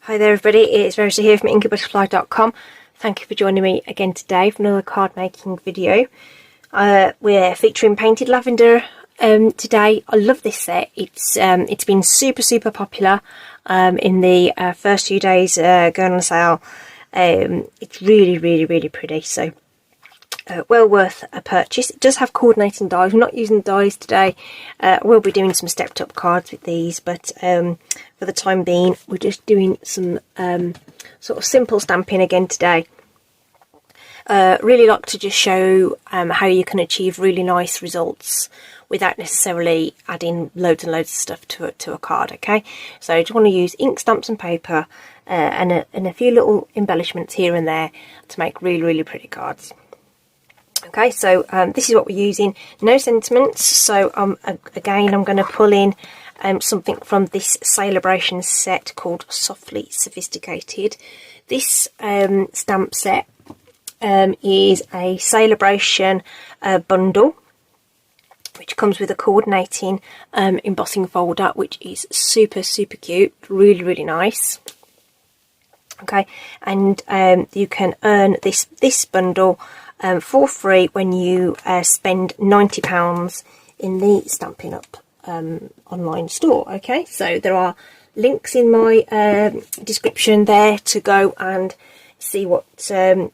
Hi there everybody, it's Rosie here from inkybutterfly.com. Thank you for joining me again today for another card making video. We're featuring Painted Lavender today. I love this set. It's been super popular in the first few days going on sale. It's really pretty, so well worth a purchase. It does have coordinating dies. We're not using dies today. We'll be doing some stepped up cards with these, but for the time being we're just doing some sort of simple stamping again today. Really like to just show how you can achieve really nice results without necessarily adding loads and loads of stuff to a card. Okay, so I just want to use ink, stamps and paper and a few little embellishments here and there to make really pretty cards. Okay, so this is what we're using. No sentiments. So again, I'm going to pull in something from this Celebration set called Softly Sophisticated. This stamp set is a Celebration bundle, which comes with a coordinating embossing folder, which is super cute, really nice. Okay, and you can earn this bundle for free when you spend £90 in the Stampin Up online store. Okay, so there are links in my description there to go and see what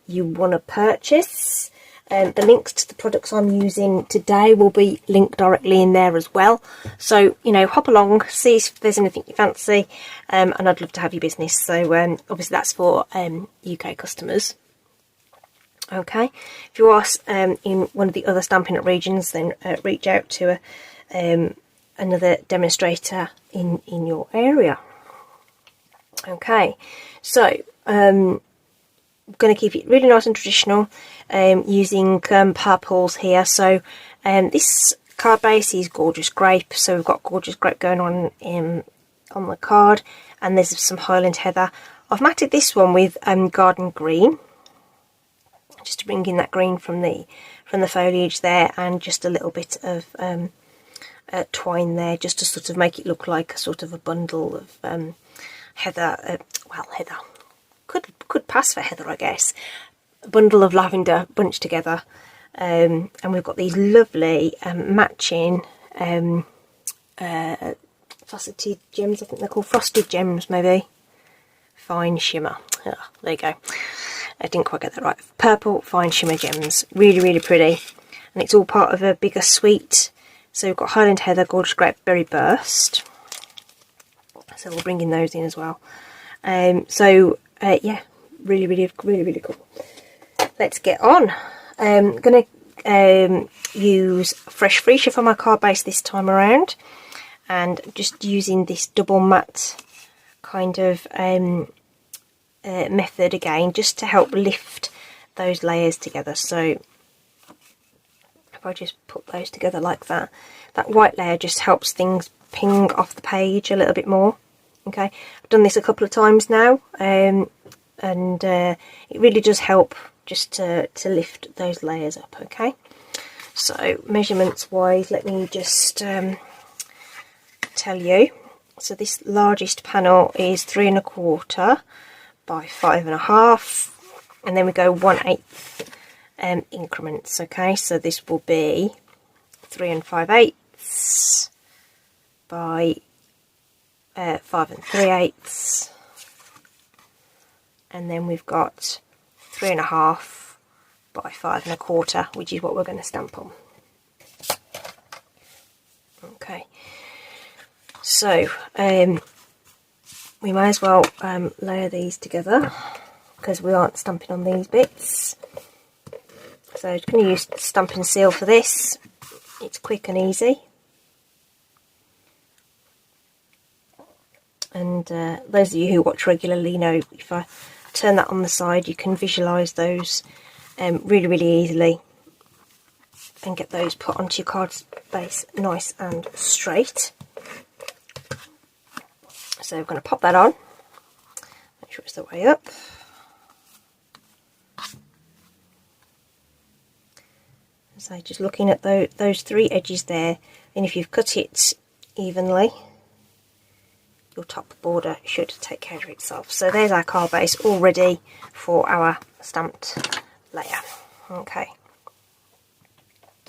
you want to purchase. The links to the products I'm using today will be linked directly in there as well. So, you know, hop along, see if there's anything you fancy, and I'd love to have your business. So obviously that's for UK customers. Okay, if you are in one of the other Stampin' Up regions, then reach out to another demonstrator in your area. Okay, so I'm going to keep it really nice and traditional, using purples here. So this card base is Gorgeous Grape, so we've got Gorgeous Grape going on the card, and there's some Highland Heather. I've matted this one with Garden Green, just to bring in that green from the foliage there, and just a little bit of twine there, just to sort of make it look like a sort of a bundle of heather. Well, heather could pass for heather, I guess. A bundle of lavender bunched together, and we've got these lovely matching faceted gems. I think they're called frosted gems, maybe. Fine shimmer. Oh, there you go. I didn't quite get that right. Purple fine shimmer gems, really pretty, and it's all part of a bigger suite. So we've got Highland Heather, Gorgeous Grape, Berry Burst. So we'll bring in those in as well. Yeah, really cool. Let's get on. I'm going to use Fresh Freesia for my card base this time around, and just using this double matte kind of method again, just to help lift those layers together. So if I just put those together like that, that white layer just helps things ping off the page a little bit more. Okay, I've done this a couple of times now, and it really does help just to lift those layers up. Okay, so measurements wise, let me just tell you. So this largest panel is 3 1/4 by 5 1/2, and then we go 1/8 increments. Okay, so this will be 3 5/8 by 5 3/8, and then we've got 3 1/2 by 5 1/4, which is what we're going to stamp on. Okay, so we may as well layer these together, because we aren't stamping on these bits. So I'm going to use Stampin' Seal for this. It's quick and easy. And those of you who watch regularly know, if I turn that on the side, you can visualise those really easily, and get those put onto your card base nice and straight. So we're going to pop that on, make sure it's the way up. So just looking at those 3 edges there, and if you've cut it evenly, your top border should take care of itself. So there's our card base all ready for our stamped layer. Okay,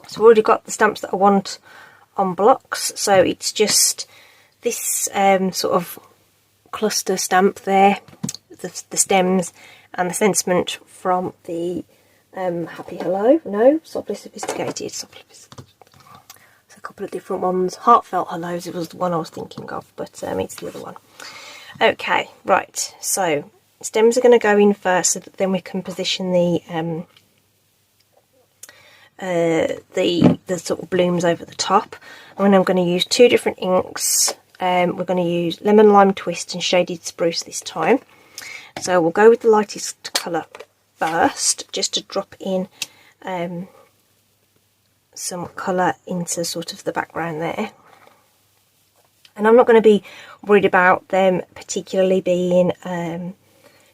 so I've already got the stamps that I want on blocks, so it's just this sort of cluster stamp there, the stems and the sentiment from the Happy Hello, no, Softly Sophisticated, it's a couple of different ones. Heartfelt Hellos, it was the one I was thinking of, but it's the other one. Okay, right, so stems are going to go in first so that then we can position the sort of blooms over the top. And then I'm going to use two different inks. We're going to use Lemon Lime Twist and Shaded Spruce this time. So we'll go with the lightest colour first, just to drop in some colour into sort of the background there. And I'm not going to be worried about them particularly being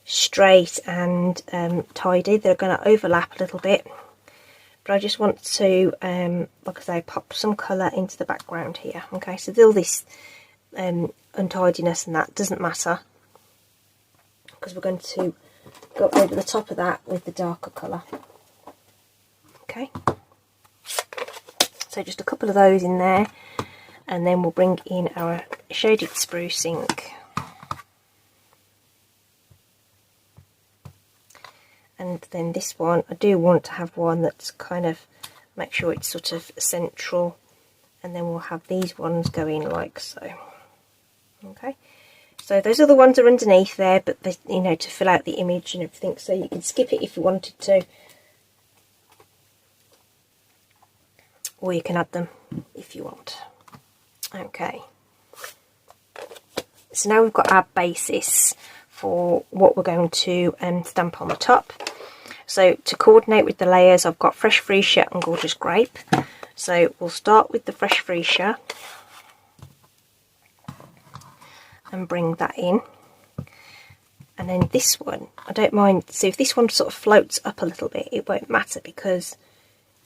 straight and tidy. They're going to overlap a little bit. But I just want to, like I say, pop some colour into the background here. Okay, so all this untidiness and that doesn't matter, because we're going to go over the top of that with the darker colour. Okay, so just a couple of those in there, and then we'll bring in our Shaded Spruce ink. And then this one, I do want to have one that's kind of, make sure it's sort of central, and then we'll have these ones going like so. Okay, so those are the ones that are underneath there, but they, you know, to fill out the image and everything, so you can skip it if you wanted to, or you can add them if you want. Okay, so now we've got our basis for what we're going to stamp on the top. So to coordinate with the layers, I've got Fresh Freesia and Gorgeous Grape. So we'll start with the Fresh Freesia and bring that in. And then this one, I don't mind, so if this one sort of floats up a little bit, it won't matter, because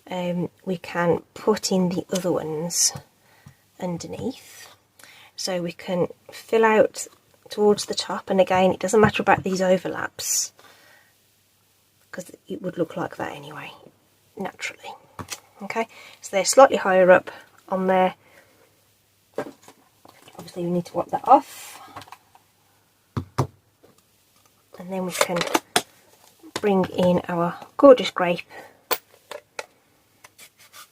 we can put in the other ones underneath. So we can fill out towards the top, and again, it doesn't matter about these overlaps, because it would look like that anyway, naturally. Okay, so they're slightly higher up on there. Obviously we need to wipe that off, and then we can bring in our Gorgeous Grape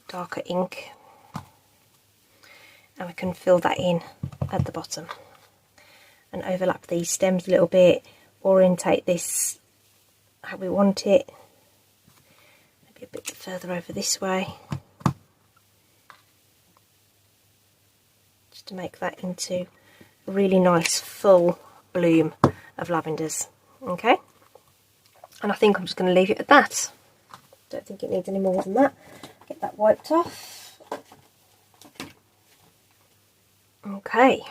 darker ink, and we can fill that in at the bottom and overlap these stems a little bit, orientate this how we want it, maybe a bit further over this way, just to make that into a really nice full bloom of lavenders. Okay, and I think I'm just going to leave it at that. Don't think it needs any more than that. Get that wiped off. Okay,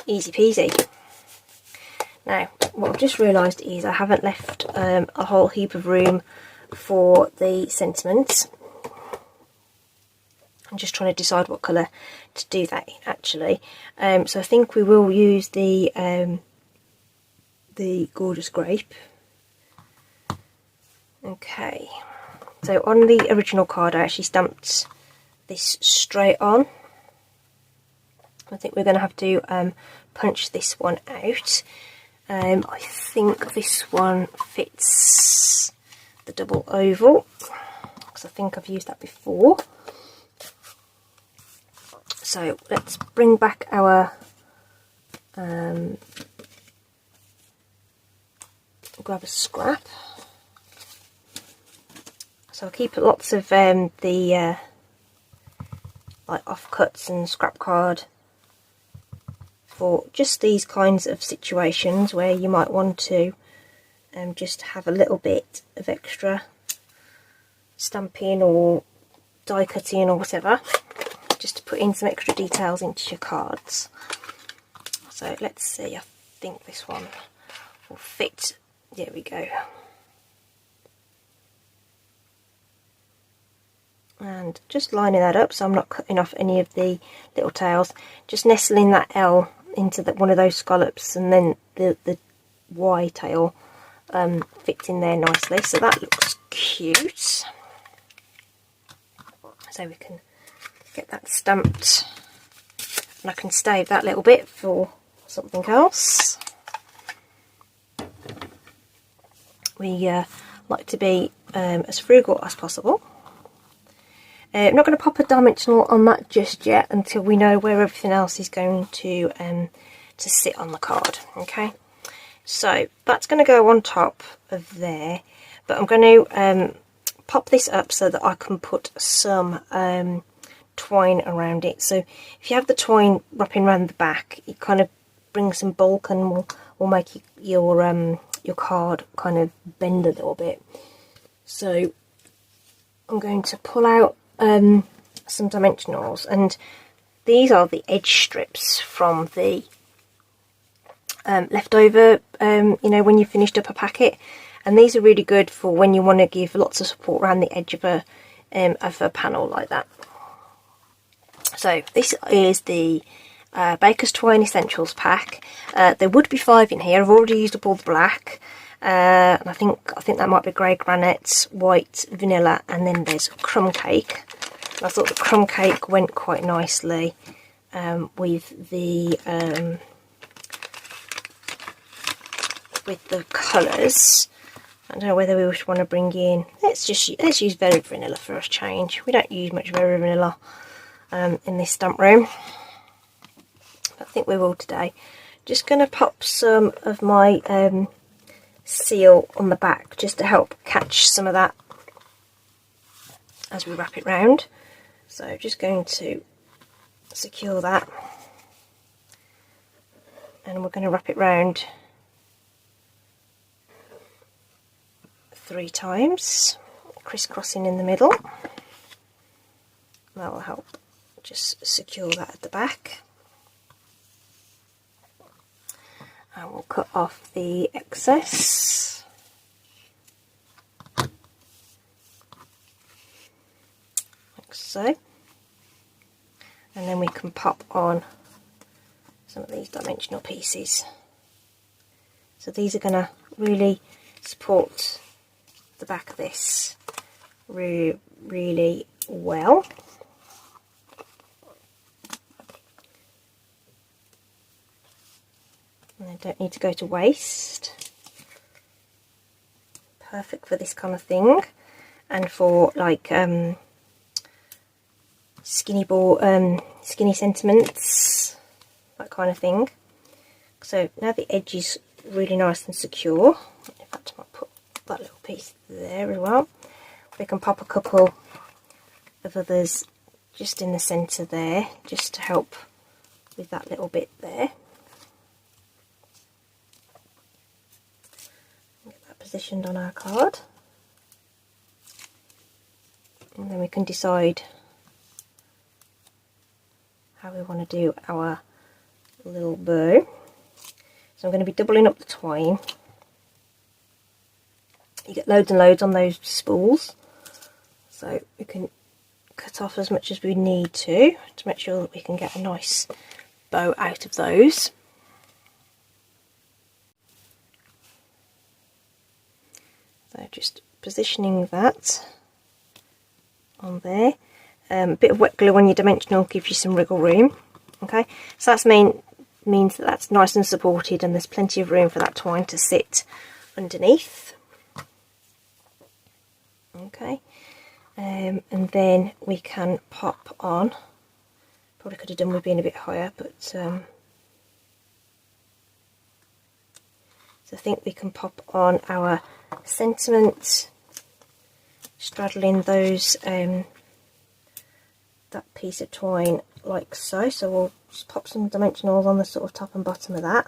easy peasy. Now, what I've just realised is I haven't left a whole heap of room for the sentiment. I'm just trying to decide what colour to do that in, actually. So I think we will use the Gorgeous Grape. Okay, so on the original card I actually stamped this straight on. I think we're going to have to punch this one out. I think this one fits the double oval, because I think I've used that before. So let's bring back our grab a scrap. So I'll keep lots of the like offcuts and scrap card for just these kinds of situations where you might want to just have a little bit of extra stamping or die cutting or whatever, just to put in some extra details into your cards. So let's see, I think this one will fit. There we go. and just lining that up so I'm not cutting off any of the little tails, just nestling that L into one of those scallops, and then the Y tail fits in there nicely, so that looks cute. So we can get that stamped, and I can stave that little bit for something else. We like to be as frugal as possible. I'm not going to pop a dimensional on that just yet until we know where everything else is going to sit on the card. Okay, so that's going to go on top of there, but I'm going to pop this up so that I can put some twine around it. So if you have the twine wrapping around the back, it kind of brings some bulk and will make your card kind of bend a little bit. So I'm going to pull out some dimensionals, and these are the edge strips from the leftover, you know, when you finished up a packet, and these are really good for when you want to give lots of support around the edge of a panel like that. So this is the Baker's Twine Essentials pack. There would be 5 in here. I've already used up all the black, and I think that might be grey granite, white, vanilla, and then there's crumb cake. And I thought the crumb cake went quite nicely with the colours. I don't know whether we would want to bring in. Let's use Very Vanilla for a change. We don't use much Very Vanilla in this stamp room. I think we will today. Just going to pop some of my seal on the back just to help catch some of that as we wrap it round. So just going to secure that, and we're going to wrap it round 3 times, crisscrossing in the middle. That will help just secure that at the back. And we'll cut off the excess. Like so. And then we can pop on some of these dimensional pieces. So these are going to really support the back of this really well. And they don't need to go to waste. Perfect for this kind of thing, and for like skinny sentiments, that kind of thing. So now the edge is really nice and secure. In fact, I might put that little piece there as well. We can pop a couple of others just in the centre there, just to help with that little bit there. Get that positioned on our card, and then we can decide how we want to do our little bow. So I'm going to be doubling up the twine. You get loads and loads on those spools, so we can cut off as much as we need to make sure that we can get a nice bow out of those. So just positioning that on there. A bit of wet glue on your dimensional gives you some wriggle room. Okay, so that's means that that's nice and supported, and there's plenty of room for that twine to sit underneath. Okay, and then we can pop on. Probably could have done with being a bit higher, but so I think we can pop on our sentiment, straddling those that piece of twine like so. So we'll just pop some dimensionals on the sort of top and bottom of that.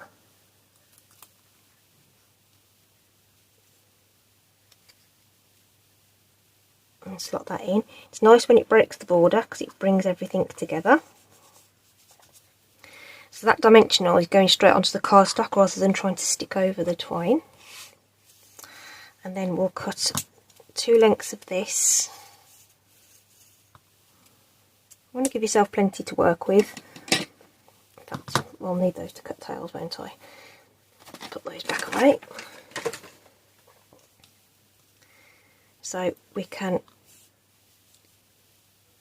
And slot that in. It's nice when it breaks the border because it brings everything together. So that dimensional is going straight onto the cardstock rather than trying to stick over the twine. And then we'll cut 2 lengths of this want to give yourself plenty to work with. In fact, we'll need those to cut tails, won't I? Put those back away. So we can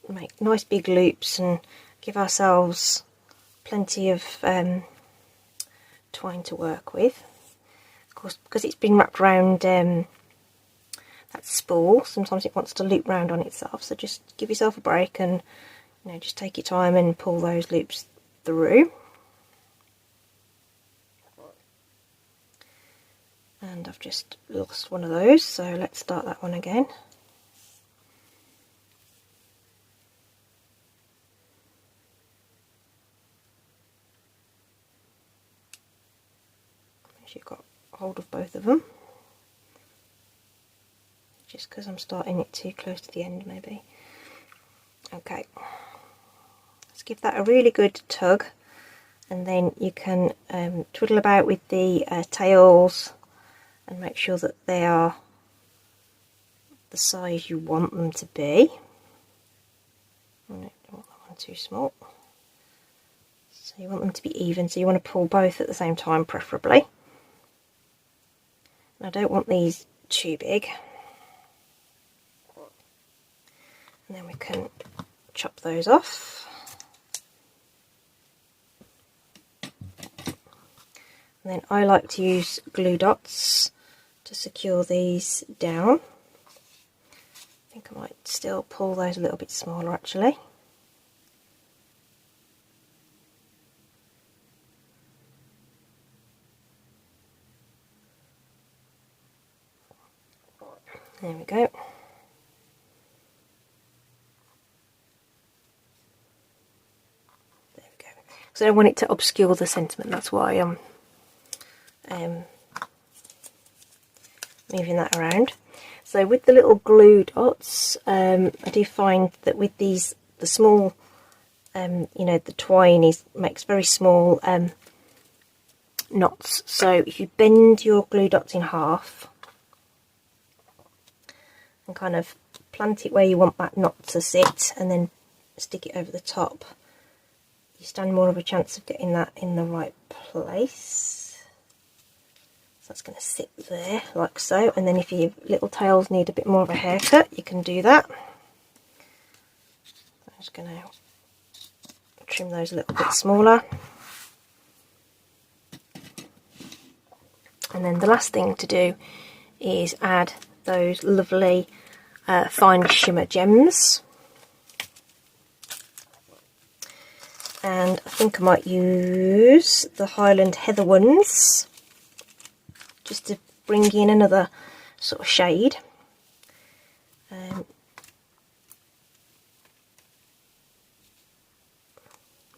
make nice big loops and give ourselves plenty of twine to work with. Of course, because it's been wrapped around that spool, sometimes it wants to loop round on itself, so just give yourself a break and, you know, just take your time and pull those loops through. And I've just lost one of those, so let's start that one again. You've got hold of both of them, just because I'm starting it too close to the end maybe. Okay, let's give that a really good tug, and then you can twiddle about with the tails and make sure that they are the size you want them to be. I don't want that one too small. So you want them to be even, so you want to pull both at the same time preferably. I don't want these too big. And then we can chop those off. And then I like to use glue dots to secure these down. I think I might still pull those a little bit smaller actually. There we go. There we go. So I don't want it to obscure the sentiment, that's why I'm moving that around. So with the little glue dots, I do find that with these, the small, you know, the twine makes very small knots. So if you bend your glue dots in half, and kind of plant it where you want that knot to sit, and then stick it over the top, you stand more of a chance of getting that in the right place. So that's going to sit there like so, and then if your little tails need a bit more of a haircut, you can do that. I'm just going to trim those a little bit smaller. And then the last thing to do is add those lovely fine shimmer gems, and I think I might use the Highland Heather ones just to bring in another sort of shade.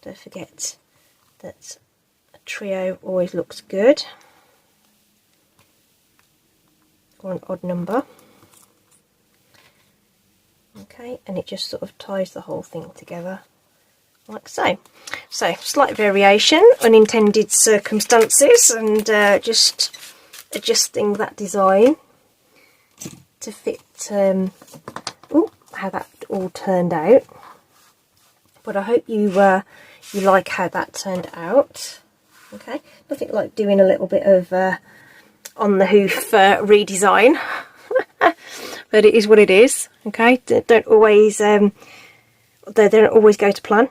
Don't forget that a trio always looks good, or an odd number. Okay, and it just sort of ties the whole thing together like so. So slight variation, unintended circumstances, and just adjusting that design to fit how that all turned out. But I hope you you like how that turned out. Okay, nothing like doing a little bit of on the hoof redesign. But it is what it is. Okay, they don't always go to plan.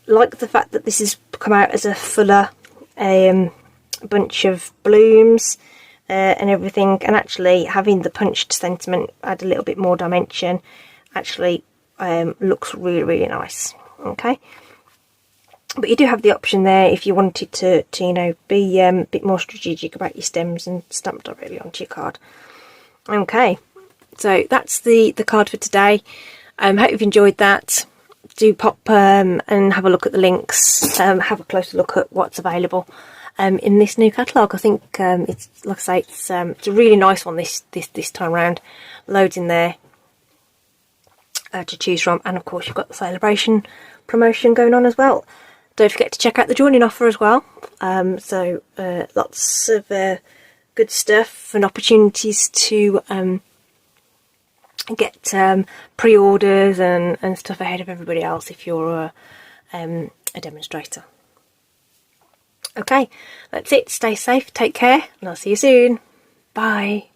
Like the fact that this has come out as a fuller bunch of blooms and everything, and actually having the punched sentiment add a little bit more dimension actually looks really nice. Okay, but you do have the option there if you wanted to you know, be a bit more strategic about your stems and stamp directly onto your card. Okay, so that's the card for today. Hope you've enjoyed that. Do pop and have a look at the links, have a closer look at what's available in this new catalogue. I think it's, like I say, it's a really nice one this time round. Loads in there to choose from, and of course you've got the celebration promotion going on as well. Don't forget to check out the joining offer as well. So lots of good stuff and opportunities to get pre-orders and stuff ahead of everybody else if you're a demonstrator. Okay, that's it. Stay safe, take care, and I'll see you soon. Bye.